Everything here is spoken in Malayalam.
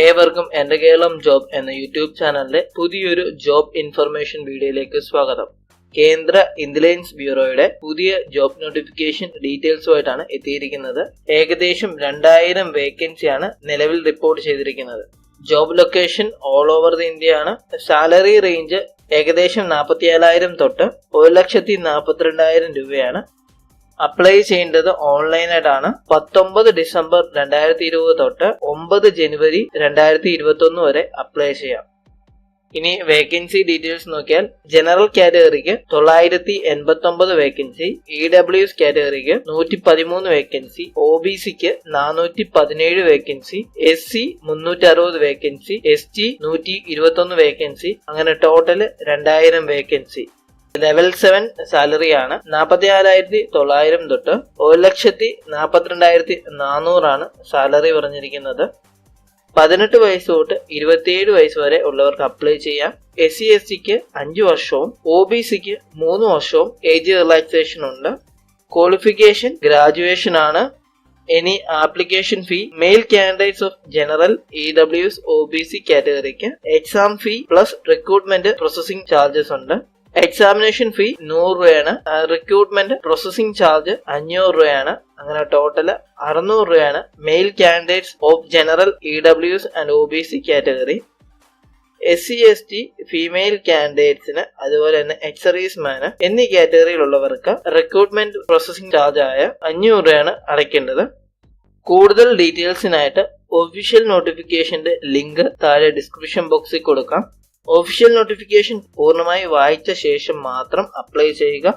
ഏവർക്കും എന്റെ കേരളം ജോബ് എന്ന യൂട്യൂബ് ചാനലിലെ പുതിയൊരു ജോബ് ഇൻഫർമേഷൻ വീഡിയോയിലേക്ക് സ്വാഗതം. കേന്ദ്ര ഇന്റലിജൻസ് ബ്യൂറോയുടെ പുതിയ ജോബ് നോട്ടിഫിക്കേഷൻ ഡീറ്റെയിൽസുമായിട്ടാണ് എത്തിയിരിക്കുന്നത്. ഏകദേശം 2000 വേക്കൻസിയാണ് നിലവിൽ റിപ്പോർട്ട് ചെയ്തിരിക്കുന്നത്. Job location all over the India ആണ്. സാലറി റേഞ്ച് ഏകദേശം 47,000 തൊട്ട് 1,42,000 രൂപയാണ്. അപ്ലൈ ചെയ്യേണ്ടത് ഓൺലൈനായിട്ടാണ്. 19 ഡിസംബർ 2020 തൊട്ട് 9 ജനുവരി 2021 വരെ അപ്ലൈ ചെയ്യാം. ഇനി വേക്കൻസി ഡീറ്റെയിൽസ് നോക്കിയാൽ ജനറൽ കാറ്റഗറിക്ക് 989 വേക്കൻസി, EWS കാറ്റഗറിക്ക് 113 വേക്കൻസി, OBCക്ക് 417 vacancy, SC 360 vacancy, ST 121 vacancy, അങ്ങനെ ടോട്ടൽ 2000 വേക്കൻസി. ലെവൽ 7 സാലറി ആണ്. 44,900 തൊട്ട് 1,42,400 ആണ് സാലറി പറഞ്ഞിരിക്കുന്നത്. 18 വയസ്സ് തൊട്ട് 27 വയസ്സ് വരെ ഉള്ളവർക്ക് അപ്ലൈ ചെയ്യാം. SC/STക്ക് 5 വർഷവും OBCക്ക് 3 വർഷവും ഏജ് റിലാക്സേഷൻ ഉണ്ട്. ക്വാളിഫിക്കേഷൻ ഗ്രാജുവേഷൻ ആണ്. ഇനി application fee male candidates of general, EWS, OBC കാറ്റഗറിക്ക് exam fee plus recruitment processing charges ഉണ്ട്. എക്സാമിനേഷൻ ഫീ 100 രൂപയാണ്. റിക്രൂട്ട്മെന്റ് പ്രോസസിംഗ് ചാർജ് 500 രൂപയാണ്. അങ്ങനെ ടോട്ടൽ 600 രൂപയാണ്. Male candidates of general, EWS and OBC കാറ്റഗറി. SC/ST ഫീമെയിൽ കാൻഡിഡേറ്റ്സിന് അതുപോലെ തന്നെ എക്സർവീസ് മാന് എന്നീ കാറ്റഗറിയിലുള്ളവർക്ക് റിക്രൂട്ട്മെന്റ് പ്രോസസിംഗ് ചാർജ് ആയ 500 രൂപയാണ് അടയ്ക്കേണ്ടത്. കൂടുതൽ ഡീറ്റെയിൽസിനായിട്ട് ഒഫീഷ്യൽ നോട്ടിഫിക്കേഷന്റെ ലിങ്ക് താഴെ ഡിസ്ക്രിപ്ഷൻ ബോക്സിൽ കൊടുക്കാം. ഒഫീഷ്യൽ നോട്ടിഫിക്കേഷൻ പൂർണ്ണമായി വായിച്ച ശേഷം മാത്രം അപ്ലൈ ചെയ്യുക.